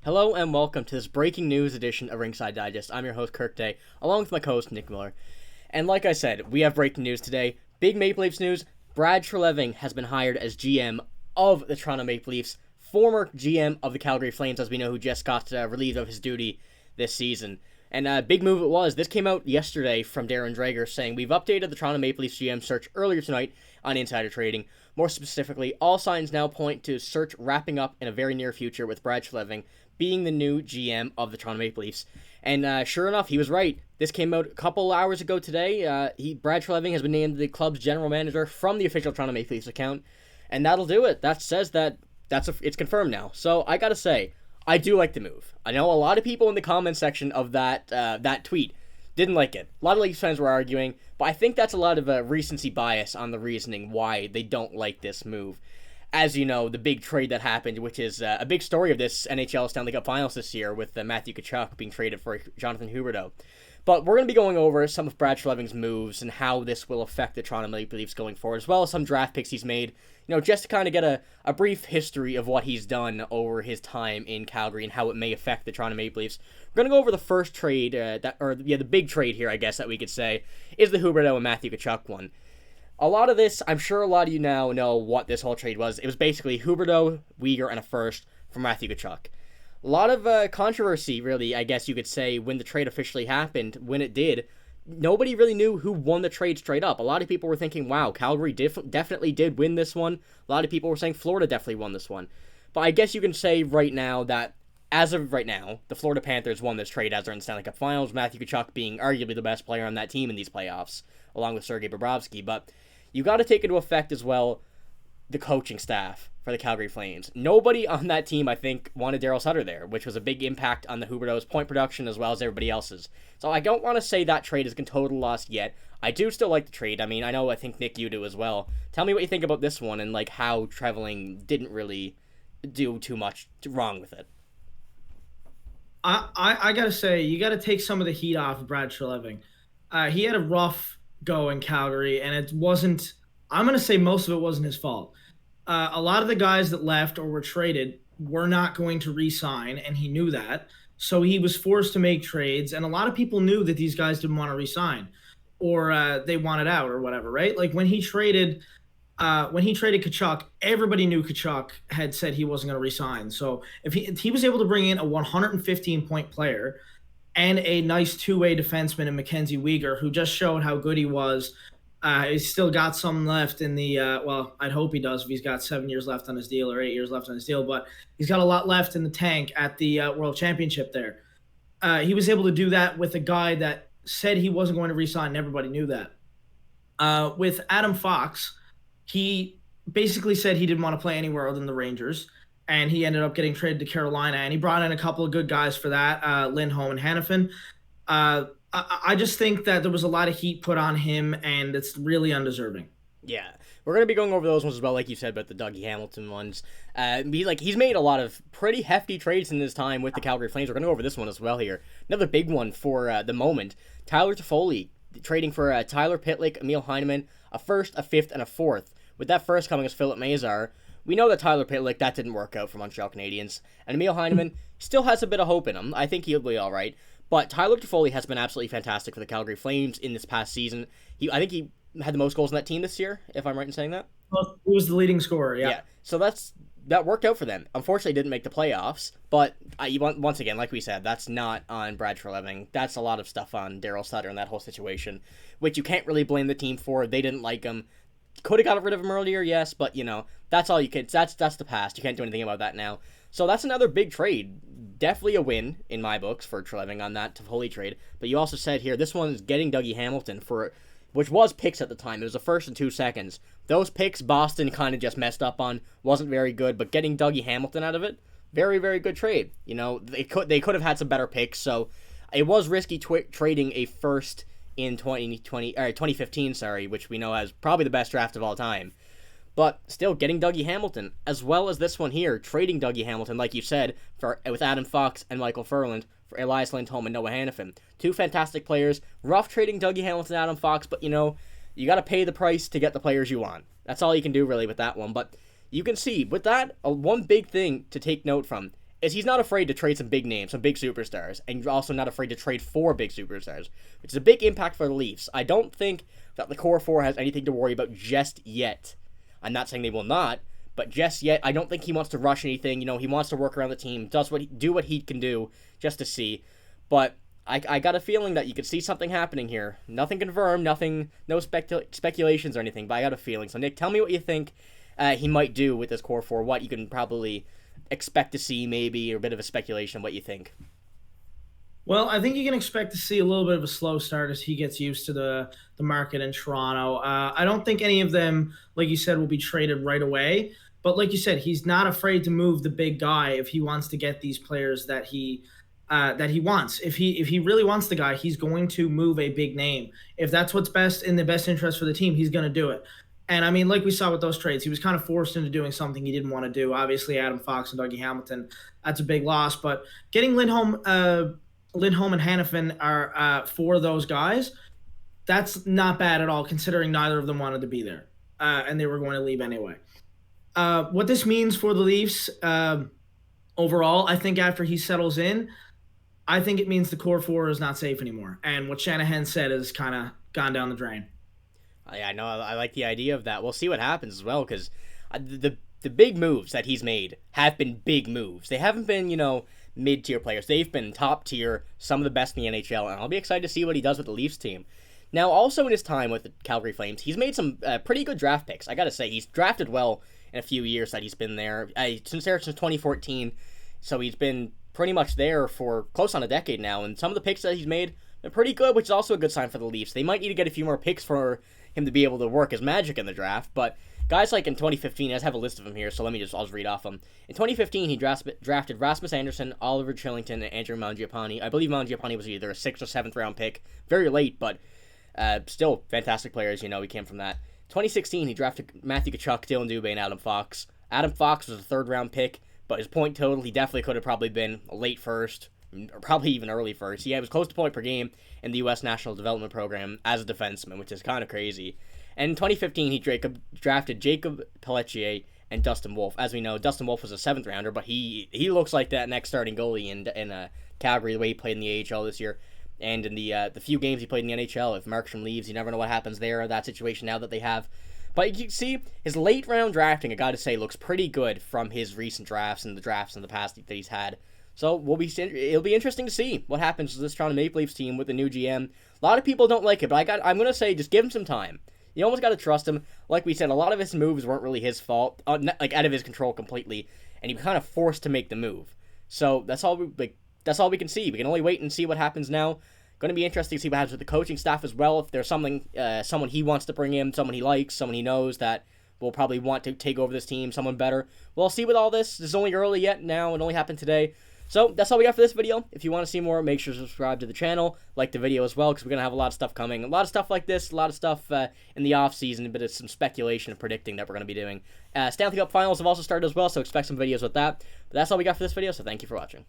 Hello and welcome to this breaking news edition of Ringside Digest. I'm your host, Kirk Day, along with my co-host, Nick Miller. And like I said, we have breaking news today. Big Maple Leafs news. Brad Treliving has been hired as GM of the Toronto Maple Leafs, former GM of the Calgary Flames, as we know, who just got relieved of his duty this season. And a big move it was. This came out yesterday from Darren Dreger saying, "We've updated the Toronto Maple Leafs GM search earlier tonight on Insider Trading. More specifically, all signs now point to search wrapping up in a very near future with Brad Treliving being the new GM of the Toronto Maple Leafs." And sure enough, he was right. This came out a couple hours ago today. Brad Treliving has been named the club's general manager from the official Toronto Maple Leafs account, and that'll do it. That says that it's confirmed now. So I gotta say, I do like the move. I know a lot of people in the comment section of that tweet didn't like it. A lot of Leafs fans were arguing, but I think that's a lot of recency bias on the reasoning why they don't like this move. As you know, the big trade that happened, which is a big story of this NHL Stanley Cup Finals this year, with Matthew Tkachuk being traded for Jonathan Huberdeau. But we're going to be going over some of Brad Treliving's moves and how this will affect the Toronto Maple Leafs going forward, as well as some draft picks he's made, just to kind of get a brief history of what he's done over his time in Calgary and how it may affect the Toronto Maple Leafs. We're going to go over the first trade, the big trade here, I guess, that we could say, is the Huberdeau and Matthew Tkachuk one. A lot of this, I'm sure a lot of you now know what this whole trade was. It was basically Huberdeau, Weegar, and a first for Matthew Tkachuk. A lot of controversy, really, I guess you could say, when the trade officially happened. When it did, nobody really knew who won the trade straight up. A lot of people were thinking, wow, Calgary definitely did win this one. A lot of people were saying Florida definitely won this one. But I guess you can say right now that, as of right now, the Florida Panthers won this trade as they're in the Stanley Cup Finals, Matthew Tkachuk being arguably the best player on that team in these playoffs, along with Sergei Bobrovsky. But you got to take into effect as well the coaching staff for the Calgary Flames. Nobody on that team, I think, wanted Daryl Sutter there, which was a big impact on the Huberdeau's point production as well as everybody else's. So I don't want to say that trade is a total loss yet. I do still like the trade. I mean, I think, Nick, you do as well. Tell me what you think about this one and how Treliving didn't really do too much wrong with it. I gotta say, you gotta take some of the heat off of Brad Treliving. He had a rough go in Calgary, and it wasn't. I'm gonna say most of it wasn't his fault. A lot of the guys that left or were traded were not going to re-sign, and he knew that. So he was forced to make trades, and a lot of people knew that these guys didn't want to re-sign, or they wanted out, or whatever. Right? Like when he traded Tkachuk, everybody knew Tkachuk had said he wasn't going to resign. So if he was able to bring in a 115-point player and a nice two-way defenseman in Mackenzie Weegar, who just showed how good he was, he's still got some left in the well, I'd hope he does if he's got 7 years left on his deal or 8 years left on his deal, but he's got a lot left in the tank at the World Championship there. He was able to do that with a guy that said he wasn't going to resign, and everybody knew that. With Adam Fox, he basically said he didn't want to play anywhere other than the Rangers, and he ended up getting traded to Carolina, and he brought in a couple of good guys for that, Lindholm and Hannafin. I just think that there was a lot of heat put on him, and it's really undeserving. Yeah, we're going to be going over those ones as well, like you said, about the Dougie Hamilton ones. He's made a lot of pretty hefty trades in his time with the Calgary Flames. We're going to go over this one as well here. Another big one for the moment, Tyler Toffoli trading for Tyler Pitlick, Emil Heineman, a first, a fifth, and a fourth. With that first coming as Philip Mazar. We know that Tyler Pitlick, that didn't work out for Montreal Canadiens. And Emil Heineman still has a bit of hope in him. I think he'll be all right. But Tyler Toffoli has been absolutely fantastic for the Calgary Flames in this past season. I think he had the most goals in that team this year, if I'm right in saying that. Well, he was the leading scorer, yeah. So that worked out for them. Unfortunately, didn't make the playoffs. But once again, like we said, that's not on Brad Treliving. That's a lot of stuff on Daryl Sutter and that whole situation, which you can't really blame the team for. They didn't like him. Could have got rid of him earlier, yes, but that's all you can. That's the past. You can't do anything about that now. So that's another big trade. Definitely a win in my books for Treliving on that Toffoli trade. But you also said here, this one is getting Dougie Hamilton which was picks at the time. It was the first and 2 seconds. Those picks Boston kind of just messed up on. Wasn't very good, but getting Dougie Hamilton out of it, very, very good trade. They could have had some better picks, so it was risky trading a first in 2015, which we know as probably the best draft of all time. But still, getting Dougie Hamilton, as well as this one here, trading Dougie Hamilton, like you said, with Adam Fox and Michael Furland, for Elias Lindholm and Noah Hannafin. Two fantastic players. Rough trading Dougie Hamilton and Adam Fox, but you got to pay the price to get the players you want. That's all you can do, really, with that one. But you can see, with that, one big thing to take note from, is he's not afraid to trade some big names, some big superstars, and he's also not afraid to trade for big superstars, which is a big impact for the Leafs. I don't think that the core four has anything to worry about just yet. I'm not saying they will not, but just yet, I don't think he wants to rush anything. He wants to work around the team, do what he can do just to see. But I got a feeling that you could see something happening here. Nothing confirmed, no speculations or anything, but I got a feeling. So, Nick, tell me what you think he might do with this core four, what you can probably expect to see maybe, or a bit of a speculation, what you think. Well, I think you can expect to see a little bit of a slow start as he gets used to the market in Toronto. I don't think any of them, like you said, will be traded right away. But like you said, he's not afraid to move the big guy if he wants to get these players that he wants. If he really wants the guy, he's going to move a big name. If that's what's best in the best interest for the team, he's going to do it. And I mean, like we saw with those trades, he was kind of forced into doing something he didn't want to do. Obviously, Adam Fox and Dougie Hamilton, that's a big loss. But getting Lindholm and Hanifin are for those guys, that's not bad at all, considering neither of them wanted to be there, and they were going to leave anyway. What this means for the Leafs overall, I think after he settles in, I think it means the core four is not safe anymore. And what Shanahan said has kind of gone down the drain. Yeah, I know. I like the idea of that. We'll see what happens as well, because the big moves that he's made have been big moves. They haven't been, mid-tier players. They've been top tier, some of the best in the NHL, and I'll be excited to see what he does with the Leafs team. Now, also in his time with the Calgary Flames, he's made some pretty good draft picks. I gotta say, he's drafted well in a few years that he's been there. Since 2014, so he's been pretty much there for close on a decade now, and some of the picks that he's made are pretty good, which is also a good sign for the Leafs. They might need to get a few more picks for him to be able to work his magic in the draft, but guys like in 2015, I just have a list of them here, so I'll just read off them. In 2015, he drafted Rasmus Anderson, Oliver Chillington, and Andrew Mangiapane. I believe Mangiapane was either a 6th or 7th round pick, very late, but still fantastic players, he came from that. 2016, he drafted Matthew Tkachuk, Dylan Dubé, and Adam Fox. Adam Fox was a 3rd round pick, but his point total, he definitely could have probably been a late first, or probably even early first. He was close to point per game in the U.S. National Development Program as a defenseman, which is kind of crazy. And in 2015, he drafted Jacob Pelletier and Dustin Wolf. As we know, Dustin Wolf was a 7th rounder, but he looks like that next starting goalie in Calgary, the way he played in the AHL this year. And in the few games he played in the NHL, if Markstrom leaves, you never know what happens there, that situation now that they have. But you can see, his late round drafting, I gotta say, looks pretty good from his recent drafts and the drafts in the past that he's had. So it'll be interesting to see what happens to this Toronto Maple Leafs team with the new GM. A lot of people don't like it, but I'm gonna say, just give him some time. You almost got to trust him. Like we said, a lot of his moves weren't really his fault, like out of his control completely, and he was kind of forced to make the move. So that's all we can see. We can only wait and see what happens now. Going to be interesting to see what happens with the coaching staff as well. If there's someone he wants to bring in, someone he likes, someone he knows that will probably want to take over this team, someone better. We'll see with all this. This is only early yet now. It only happened today. So that's all we got for this video. If you want to see more, make sure to subscribe to the channel, like the video as well, because we're going to have a lot of stuff coming. A lot of stuff like this, a lot of stuff in the off-season, a bit of some speculation and predicting that we're going to be doing. Stanley Cup Finals have also started as well, so expect some videos with that. But that's all we got for this video, so thank you for watching.